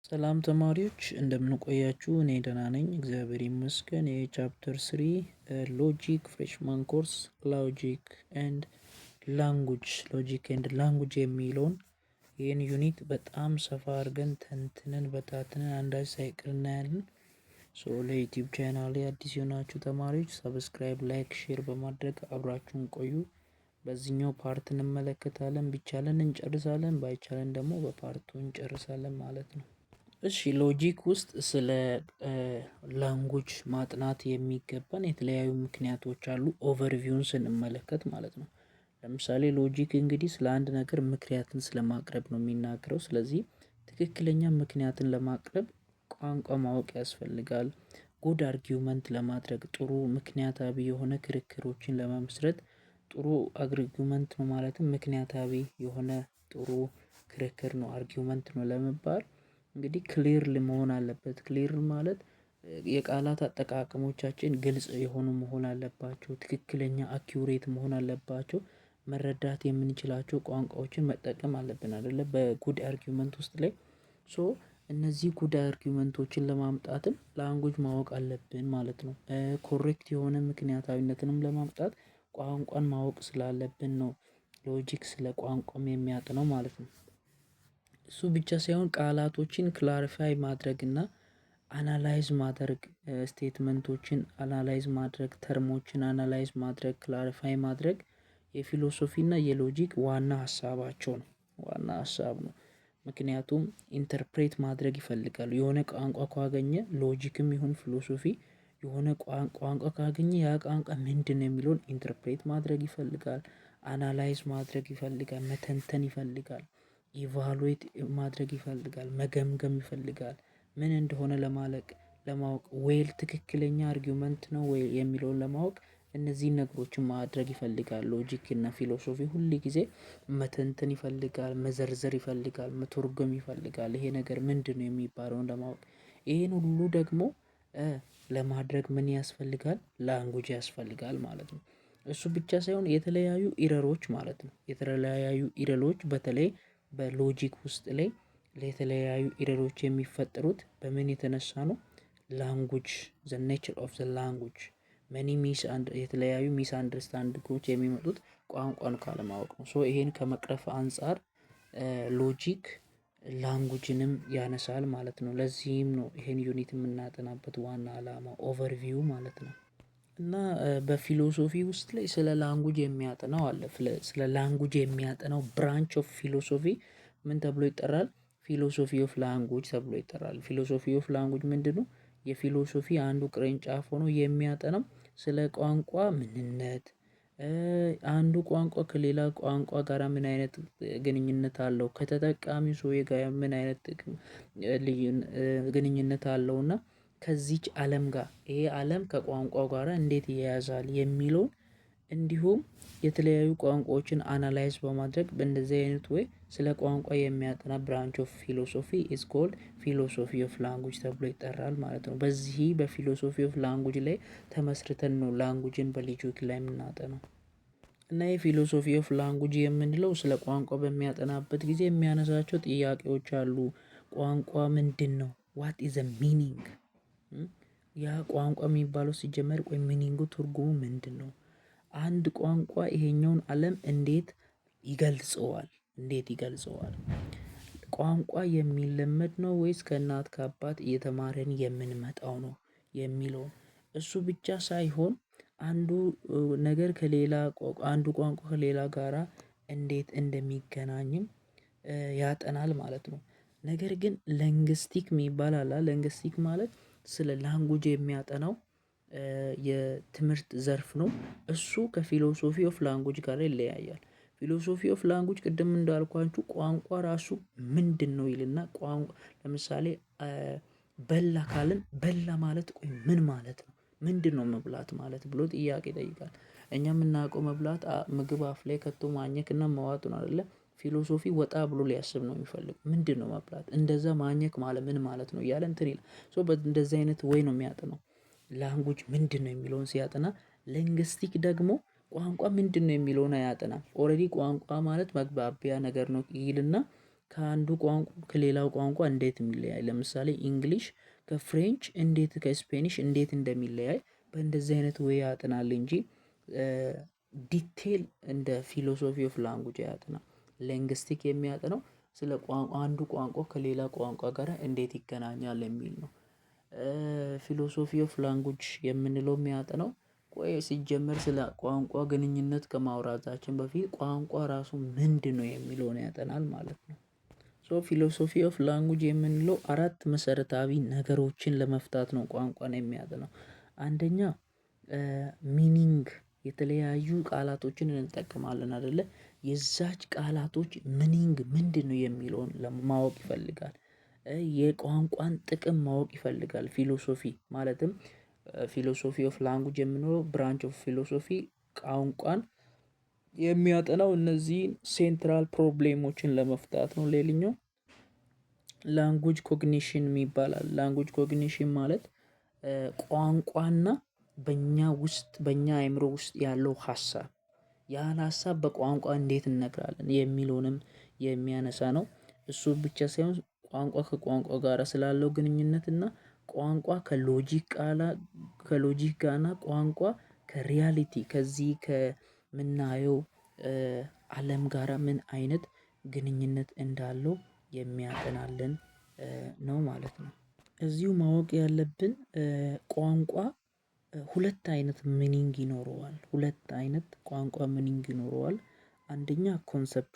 ሰላም ተማሪዎች እንደምን ቆያችሁ? እኔ ደህና ነኝ እግዚአብሔር ይመስገን። የቻፕተር 3 ሎጂክ ፍሬሽማን ኮርስ ሎጂክ ኤንድ ላንጉጅ የሚለውን ይህን ዩኒት በጣም ሰፋ አድርገን ተንትነን በታትነን አንዳች ሳይቀር እናያለን። ለዩቲዩብ ቻናሌ አዲስ የሆናችሁ ተማሪዎች ሰብስክራይብ፣ ላይክ፣ ሼር በማድረግ አብራችሁን ቆዩ። በዚህኛው ፓርት እንመለከታለን። ቢቻለን እንጨርሳለን፣ ባይቻለን ደግሞ በፓርቱ እንጨርሳለን ማለት ነው። እሺ ሎጂክ ውስጥ ስለ ላንጉጅ ማጥናት የሚገባን የተለያዩ ምክንያቶች አሉ። ኦቨርቪውን ስንመለከት ማለት ነው። ለምሳሌ ሎጂክ እንግዲህ ስለ አንድ ነገር ምክንያትን ስለማቅረብ ነው የሚናገረው። ስለዚህ ትክክለኛ ምክንያትን ለማቅረብ ቋንቋ ማወቅ ያስፈልጋል። ጉድ አርጊውመንት ለማድረግ ጥሩ ምክንያታዊ የሆነ ክርክሮችን ለመመስረት ጥሩ አርጊውመንት ነው ማለትም ምክንያታዊ የሆነ ጥሩ ክርክር ነው አርጊውመንት ነው ለመባል እንግዲህ ክሊር መሆን አለበት። ክሊር ማለት የቃላት አጠቃቀሞቻችን ግልጽ የሆኑ መሆን አለባቸው። ትክክለኛ አኪዩሬት መሆን አለባቸው። መረዳት የምንችላቸው ቋንቋዎችን መጠቀም አለብን አይደለ? በጉድ አርጊውመንት ውስጥ ላይ እነዚህ ጉድ አርጊውመንቶችን ለማምጣትም ላንጉጅ ማወቅ አለብን ማለት ነው። ኮሬክት የሆነ ምክንያታዊነትንም ለማምጣት ቋንቋን ማወቅ ስላለብን ነው ሎጂክ ስለ ቋንቋም የሚያጥነው ማለት ነው። እሱ ብቻ ሳይሆን ቃላቶችን ክላሪፋይ ማድረግ እና አናላይዝ ማድረግ፣ ስቴትመንቶችን አናላይዝ ማድረግ፣ ተርሞችን አናላይዝ ማድረግ፣ ክላሪፋይ ማድረግ የፊሎሶፊ እና የሎጂክ ዋና ሀሳባቸው ነው። ዋና ሀሳብ ነው። ምክንያቱም ኢንተርፕሬት ማድረግ ይፈልጋሉ። የሆነ ቋንቋ ካገኘ ሎጂክም ይሁን ፊሎሶፊ የሆነ ቋንቋ ካገኘ ያ ቋንቋ ምንድነው የሚለውን ኢንተርፕሬት ማድረግ ይፈልጋል። አናላይዝ ማድረግ ይፈልጋል። መተንተን ይፈልጋል። ኢቫሉዌት ማድረግ ይፈልጋል። መገምገም ይፈልጋል። ምን እንደሆነ ለማወቅ ዌል ትክክለኛ አርጊውመንት ነው ወይ የሚለውን ለማወቅ እነዚህን ነገሮችን ማድረግ ይፈልጋል። ሎጂክ እና ፊሎሶፊ ሁል ጊዜ መተንተን ይፈልጋል፣ መዘርዘር ይፈልጋል፣ መተርጎም ይፈልጋል። ይሄ ነገር ምንድነው የሚባለውን ለማወቅ ይሄን ሁሉ ደግሞ ለማድረግ ምን ያስፈልጋል? ላንጉጅ ያስፈልጋል ማለት ነው። እሱ ብቻ ሳይሆን የተለያዩ ኢረሮች ማለት ነው። የተለያዩ ኢረሮች በተለይ በሎጂክ ውስጥ ላይ ለተለያዩ ኢረሮች የሚፈጠሩት በምን የተነሳ ነው? ላንጉጅ ዘ ኔቸር ኦፍ ዘ ላንጉጅ የተለያዩ ሚስ አንደርስታንዲንጎች የሚመጡት ቋንቋን ካለማወቅ ነው። ይሄን ከመቅረፍ አንፃር ሎጂክ ላንጉጅንም ያነሳል ማለት ነው። ለዚህም ነው ይሄን ዩኒት የምናጠናበት ዋና አላማ ኦቨርቪው ማለት ነው። እና በፊሎሶፊ ውስጥ ላይ ስለ ላንጉጅ የሚያጠናው አለ። ስለ ላንጉጅ የሚያጠናው ብራንች ኦፍ ፊሎሶፊ ምን ተብሎ ይጠራል? ፊሎሶፊ ኦፍ ላንጉጅ ተብሎ ይጠራል። ፊሎሶፊ ኦፍ ላንጉጅ ምንድነው? የፊሎሶፊ አንዱ ቅርንጫፍ ሆኖ የሚያጠናው ስለ ቋንቋ ምንነት፣ አንዱ ቋንቋ ከሌላ ቋንቋ ጋር ምን አይነት ግንኙነት አለው፣ ከተጠቃሚው ሰው ጋር ምን አይነት ግንኙነት አለውና ከዚች ዓለም ጋር ይሄ ዓለም ከቋንቋው ጋር እንዴት ይያያዛል የሚለውን እንዲሁም የተለያዩ ቋንቋዎችን አናላይዝ በማድረግ በእንደዚህ አይነት ወይ ስለ ቋንቋ የሚያጠና ብራንች ኦፍ ፊሎሶፊ ኢዝ ኮልድ ፊሎሶፊ ኦፍ ላንጉጅ ተብሎ ይጠራል ማለት ነው። በዚህ በፊሎሶፊ ኦፍ ላንጉጅ ላይ ተመስርተን ነው ላንጉጅን በሎጂክ ላይ የምናጠናው። እና የፊሎሶፊ ኦፍ ላንጉጅ የምንለው ስለ ቋንቋ በሚያጠናበት ጊዜ የሚያነሳቸው ጥያቄዎች አሉ። ቋንቋ ምንድን ነው? ዋት ኢዝ ዘ ሚኒንግ? ያ ቋንቋ የሚባለው ሲጀመር ቆይ ሚኒንጉ ትርጉሙ ምንድን ነው? አንድ ቋንቋ ይሄኛውን ዓለም እንዴት ይገልጸዋል? ቋንቋ የሚለመድ ነው ወይስ ከእናት ከአባት እየተማረን የምንመጣው ነው የሚለው። እሱ ብቻ ሳይሆን አንዱ ነገር አንዱ ቋንቋ ከሌላ ጋራ እንዴት እንደሚገናኝም ያጠናል ማለት ነው። ነገር ግን ሊንግዊስቲክ የሚባል አለ። ሊንግዊስቲክ ማለት ስለ ላንጉጅ የሚያጠናው የትምህርት ዘርፍ ነው። እሱ ከፊሎሶፊ ኦፍ ላንጉጅ ጋር ይለያያል። ፊሎሶፊ ኦፍ ላንጉጅ ቅድም እንዳልኳችሁ ቋንቋ ራሱ ምንድነው ይልና ቋንቋ ለምሳሌ በላ ካልን በላ ማለት ቆይ ምን ማለት ነው? ምንድነው መብላት ማለት ብሎ ጥያቄ ይጠይቃል። እኛ የምናውቀው መብላት ምግብ አፍ ላይ ከቶ ማኘክ እና መዋጥ ነው አይደለ? ፊሎሶፊ ወጣ ብሎ ሊያስብ ነው የሚፈልገው። ምንድነው መብላት? እንደዛ ማኘክ ማለት ምን ማለት ነው እያለ እንትን ይላል። በእንደዚህ አይነት ወይ ነው የሚያጠናው። ላንጉጅ ምንድነው የሚለውን ሲያጠና፣ ሊንግዊስቲክ ደግሞ ቋንቋ ምንድነው የሚለውን አያጠናም። ኦሬዲ ቋንቋ ማለት መግባቢያ ነገር ነው ይልና ከአንዱ ቋንቋ ከሌላው ቋንቋ እንዴት የሚለያይ ለምሳሌ እንግሊሽ ከፍሬንች እንዴት ከስፔኒሽ እንዴት እንደሚለያይ በእንደዚህ አይነት ወይ ያጥናል እንጂ ዲቴል እንደ ፊሎሶፊ ኦፍ ላንጉጅ ያጥና ሊንግስቲክ የሚያጥነው ስለ አንዱ ቋንቋ ከሌላ ቋንቋ ጋር እንዴት ይገናኛል የሚል ነው። ፊሎሶፊ ኦፍ ላንጉጅ የምንለው የሚያጥነው ቆይ ሲጀመር ስለ ቋንቋ ግንኙነት ከማውራታችን በፊት ቋንቋ ራሱ ምንድነው የሚለውን ያጠናል ማለት ነው። ሶ ፊሎሶፊ ኦፍ ላንጉጅ የምንለው 4 መሰረታዊ ነገሮችን ለመፍታት ነው ቋንቋን የሚያጠናው። አንደኛ ሚኒንግ የተለያዩ ቃላቶችን እንጠቀማለን አይደለ? የዛች ቃላቶች ሚኒንግ ምንድነው የሚለውን ለማወቅ ይፈልጋል። የቋንቋን ጥቅም ማወቅ ይፈልጋል። ፊሎሶፊ ማለትም ፊሎሶፊ ኦፍ ላንጉጅ የምንለው ብራንች ኦፍ ፊሎሶፊ ቋንቋን የሚያጠናው እነዚህን ሴንትራል ፕሮብሌሞችን ለመፍታት ነው። ሌላኛው ላንጉጅ ኮግኒሽን ይባላል። ላንጉጅ ኮግኒሽን ማለት ቋንቋና በእኛ ውስጥ በእኛ አእምሮ ውስጥ ያለው ሀሳብ ያን ሀሳብ በቋንቋ እንዴት እንነግራለን የሚለውንም የሚያነሳ ነው። እሱ ብቻ ሳይሆን ቋንቋ ከቋንቋ ጋር ስላለው ግንኙነት እና ቋንቋ ከሎጂክ ጋርና ቋንቋ ከሪያሊቲ ከዚህ ከምናየው አለም ጋራ ምን አይነት ግንኙነት እንዳለው የሚያጠናልን ነው ማለት ነው። እዚሁ ማወቅ ያለብን ቋንቋ 2 አይነት ሚኒንግ ይኖረዋል። 2 አይነት ቋንቋ ሚኒንግ ይኖረዋል። አንደኛ ኮንሰፕት